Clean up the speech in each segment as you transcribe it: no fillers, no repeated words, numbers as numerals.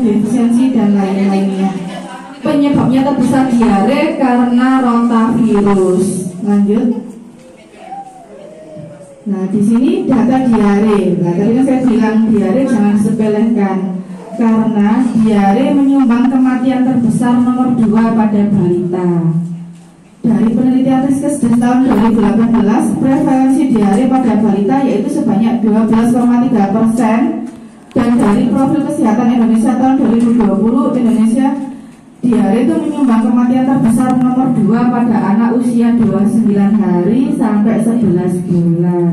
imunodefisiensi dan lain-lainnya. Penyebabnya terbesar diare karena rotavirus. Lanjut. Nah, di sini data diare. Nah, tadi kan saya bilang diare jangan disepelekan karena diare menyumbang kematian terbesar nomor 2 pada balita. Dari penelitian Riskes tahun 2018, prevalensi diare pada balita yaitu sebanyak 12,3%, dan dari profil kesehatan Indonesia tahun 2020, Indonesia diare itu menyumbang kematian terbesar nomor 2 pada anak usia 29 hari sampai 11 bulan.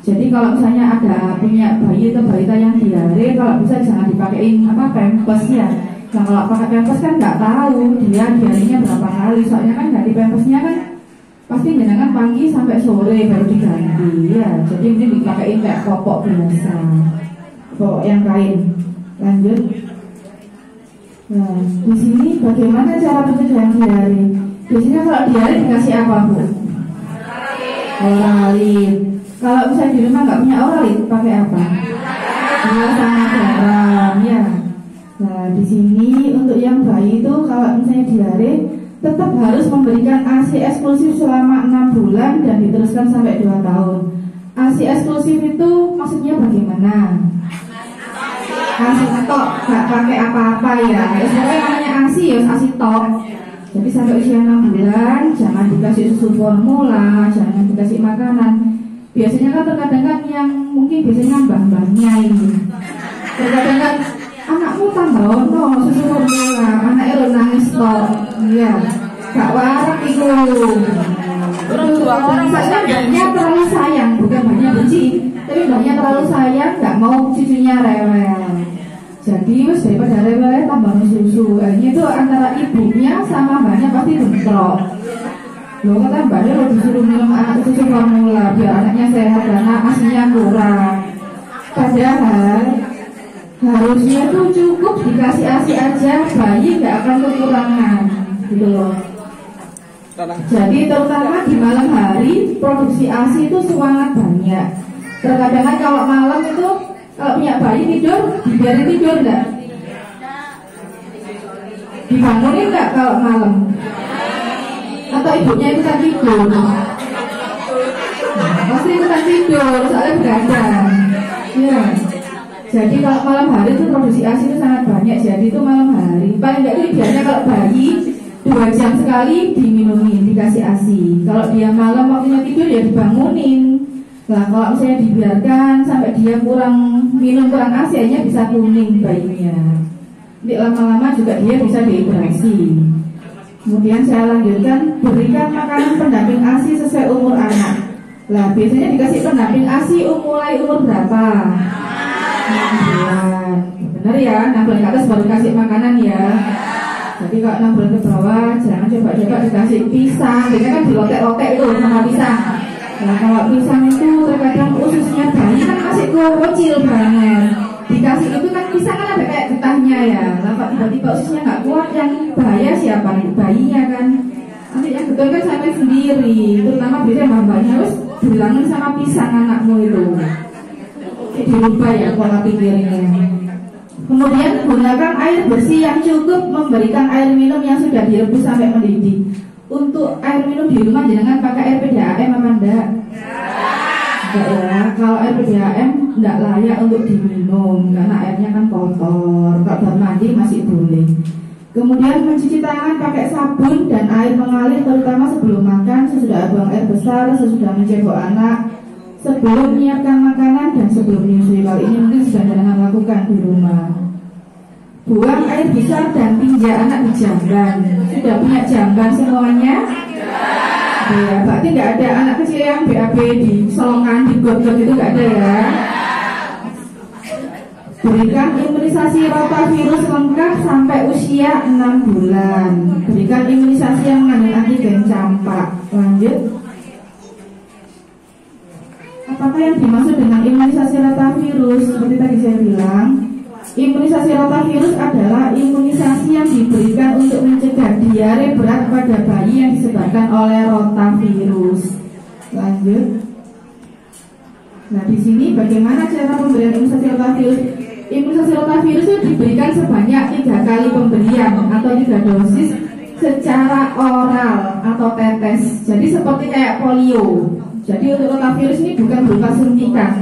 Jadi kalau misalnya ada punya bayi atau balita yang diare, kalau bisa jangan dipakein pampers ya. Nah, kalau pakai pampers kan nggak tahu dia diarenya berapa kali, soalnya kan ganti pampersnya kan pasti jangan pagi sampai sore baru diganti ya. Jadi mungkin dipakein kayak popok biasa, popok yang kain. Lanjut. Nah, di sini bagaimana cara pencegahan diare? Biasanya kalau diare dikasih apa, Bu? Oralin. Kalau misalnya di rumah nggak punya oralin, pakai apa? Gula sama garam, ya. Nah, di sini untuk yang bayi itu kalau misalnya diare tetap harus memberikan ASI eksklusif selama 6 bulan dan diteruskan sampai 2 tahun. ASI eksklusif itu maksudnya bagaimana? ASI tok, gak pakai apa-apa ya. Sebenarnya namanya ASI ya, ASI tok. Jadi sampai usia 6 bulan jangan dikasih susu formula, jangan dikasih makanan. Biasanya kan terkadang kan yang mungkin biasanya mbah-mbahnya ini. Terkadang kan anakmu tambah ono susu formula, anaknya lo nangis tok. Iya, gak warak itu. Saya mbahnya terlalu sayang, bukan mbahnya benci, tapi mbahnya terlalu sayang, gak mau cucunya rewel. Jadi wes daripada rewel tambah susu. Ini tuh antara ibunya sama mbahnya pasti bentrok. Lo kata mbahnya lo disuruh minum anak susu formula biar anaknya sehat karena asinya kurang. Padahal harusnya tuh cukup dikasih ASI aja, bayi nggak akan kekurangan, gitu loh. Jadi terutama di malam hari produksi ASI itu sangat banyak. Terkadang kan kalau malam itu kalau punya bayi tidur, dibiarin tidur enggak? Dibangunin enggak kalau malam? Atau ibunya ikutan tidur? Pasti ikutan tidur, soalnya begadang. Ya. Jadi kalau malam hari itu produksi ASI itu sangat banyak. Jadi itu malam hari. Paling enggak itu biasanya kalau bayi 2 jam sekali diminumin, dikasih ASI. Kalau dia malam waktunya tidur ya dibangunin. Nah, kalau misalnya dibiarkan sampai dia minum kurang ASI, akhirnya bisa kuning bayinya. Nanti lama-lama juga dia bisa dehidrasi. Kemudian saya lanjutkan, berikan makanan pendamping ASI sesuai umur anak. Lah, biasanya dikasih pendamping ASI mulai umur berapa? 6 bulan. Benar ya, 6 bulan ke atas baru kasih makanan ya. Jadi kalau 6 bulan ke bawah, jangan coba-coba dikasih pisang. Biasanya kan dilotek-lotek itu sama pisang. Nah, kalau pisang itu terkadang ususnya bayi kan masih kecil banget. Dikasih itu kan pisang kan ada kayak getahnya ya. Nah, kalau tiba-tiba ususnya nggak kuat, yang bahaya siapa? Bayinya kan. Nanti yang betul kan sampai sendiri. Terutama biasanya mbak-mbaknya harus bilangin sama pisang anakmu itu. Dirubah ya pola pikirnya. Kemudian gunakan air bersih yang cukup, memberikan air minum yang sudah direbus sampai mendidih. Untuk air minum di rumah jangan pakai air PDAM apa enggak? Enggak ya, kalau air PDAM enggak layak untuk diminum karena airnya kan kotor. Kalau buat mandi masih boleh. Kemudian mencuci tangan pakai sabun dan air mengalir terutama sebelum makan, sesudah buang air besar, sesudah mencebok anak, sebelum menyiapkan makanan dan sebelum menyusui. Kali ini mungkin sudah jangan lakukan di rumah. Buang air besar dan tinja anak di jamban. Sudah punya jamban semuanya? Ya, berarti nggak ada anak kecil yang BAB di selongan, di got-got itu nggak ada ya. Berikan imunisasi rotavirus lengkap sampai usia 6 bulan. Berikan imunisasi yang mengandung antigen campak. Lanjut. Apakah yang dimaksud dengan imunisasi rotavirus? Seperti tadi saya bilang, imunisasi rotavirus adalah imunisasi yang diberikan untuk mencegah diare berat pada bayi yang disebabkan oleh rotavirus. Lanjut. Nah, di sini bagaimana cara pemberian imunisasi rotavirus? Imunisasi rotavirus itu diberikan diberikan sebanyak 3 kali pemberian atau 3 dosis secara oral atau tetes. Jadi seperti kayak polio. Jadi untuk rotavirus ini bukan berupa suntikan,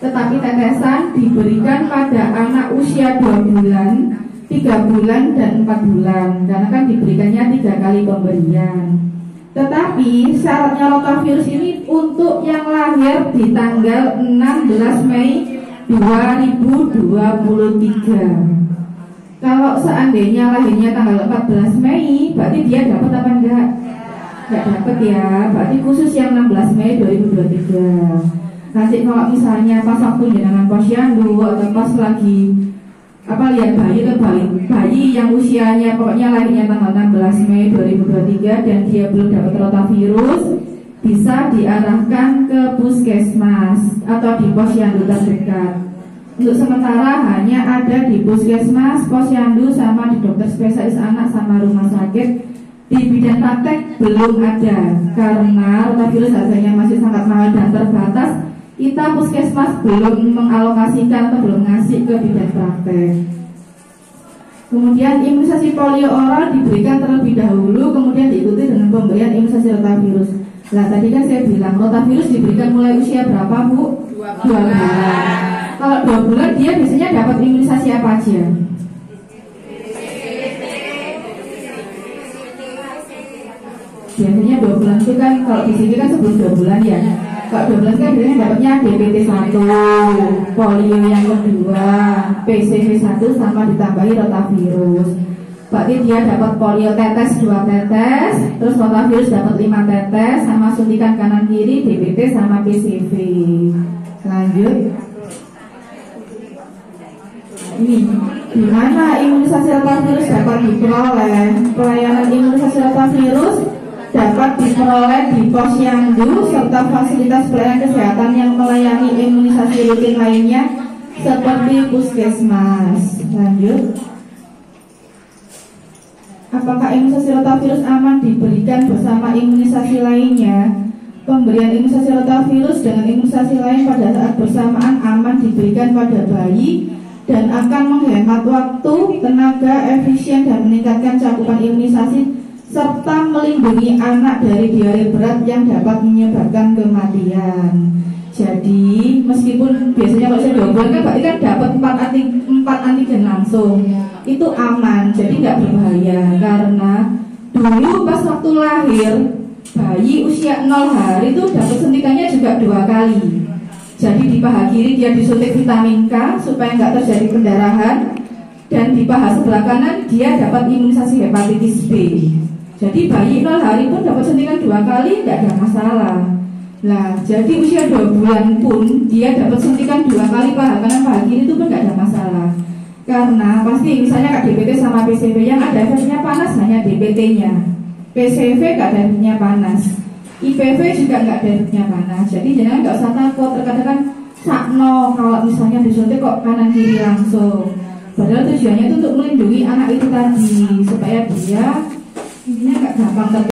tetapi tetesan diberikan pada anak usia 2 bulan, 3 bulan, dan 4 bulan. Dan akan diberikannya 3 kali pemberian. Tetapi syaratnya rotavirus ini untuk yang lahir di tanggal 16 Mei 2023. Kalau seandainya lahirnya tanggal 14 Mei, berarti dia dapat apa enggak? Enggak dapat ya. Berarti khusus yang 16 Mei 2023. Nanti kalau misalnya pas waktu jenengan posyandu atau pas lagi lihat bayi atau bayi yang usianya pokoknya lahirnya tanggal 16 Mei 2023 dan dia belum dapat rotavirus, bisa diarahkan ke puskesmas atau di posyandu terdekat. Untuk sementara hanya ada di puskesmas, posyandu, sama di dokter spesialis anak sama rumah sakit. Di bidang praktek belum ada karena rotavirus harganya masih sangat mahal dan terbatas. Kita puskesmas belum mengalokasikan atau belum ngasih ke bidang praktek. Kemudian imunisasi polio oral diberikan terlebih dahulu, kemudian diikuti dengan pemberian imunisasi rotavirus. Nah tadi kan saya bilang rotavirus diberikan mulai usia berapa Bu? 2 bulan. Kalau 2 bulan dia biasanya dapat imunisasi apa aja? Biasanya 2 bulan itu kan kalau di sini kan sebelum 2 bulan ya. Kalau 2 bulan kan biasanya dapatnya DPT 1, polio yang kedua, PCV 1 sama ditambahi rotavirus. Berarti dia dapat polio tetes 2 tetes, terus rotavirus dapat 5 tetes sama suntikan kanan kiri DPT sama PCV. Lanjut. Ini di mana imunisasi rotavirus dapat diperoleh? Pelayanan imunisasi rotavirus dapat diperoleh di posyandu serta fasilitas pelayanan kesehatan yang melayani imunisasi rutin lainnya seperti puskesmas. Lanjut. Apakah imunisasi rotavirus aman diberikan bersama imunisasi lainnya? Pemberian imunisasi rotavirus dengan imunisasi lain pada saat bersamaan aman diberikan pada bayi dan akan menghemat waktu, tenaga, efisien, dan meningkatkan cakupan imunisasi serta melindungi anak dari diare berat yang dapat menyebabkan kematian. Jadi meskipun biasanya kalau saya 2 bulan kan berarti kan dapat 4 antigen langsung, itu aman, jadi nggak berbahaya. Karena dulu pas waktu lahir bayi usia 0 hari itu dapat suntikannya juga 2 kali. Jadi di paha kiri dia disuntik vitamin K supaya nggak terjadi pendarahan, dan di paha sebelah kanan dia dapat imunisasi hepatitis B. Jadi bayi 0 hari pun dapat suntikan 2 kali, nggak ada masalah. Nah, jadi usia 2 bulan pun dia dapat suntikan 2 kali paha kanan paha kiri itu pun nggak ada masalah. Karena pasti misalnya DPT sama PCV yang ada efeknya panas hanya DPT-nya, PCV nggak ada efeknya panas, IPV juga nggak ada efeknya panas. Jadi jangan nggak usah takut. Terkadang kan sakno kalau misalnya disuntik kok kanan kiri langsung. Padahal tujuannya itu untuk melindungi anak itu tadi supaya dia intinya nggak gampang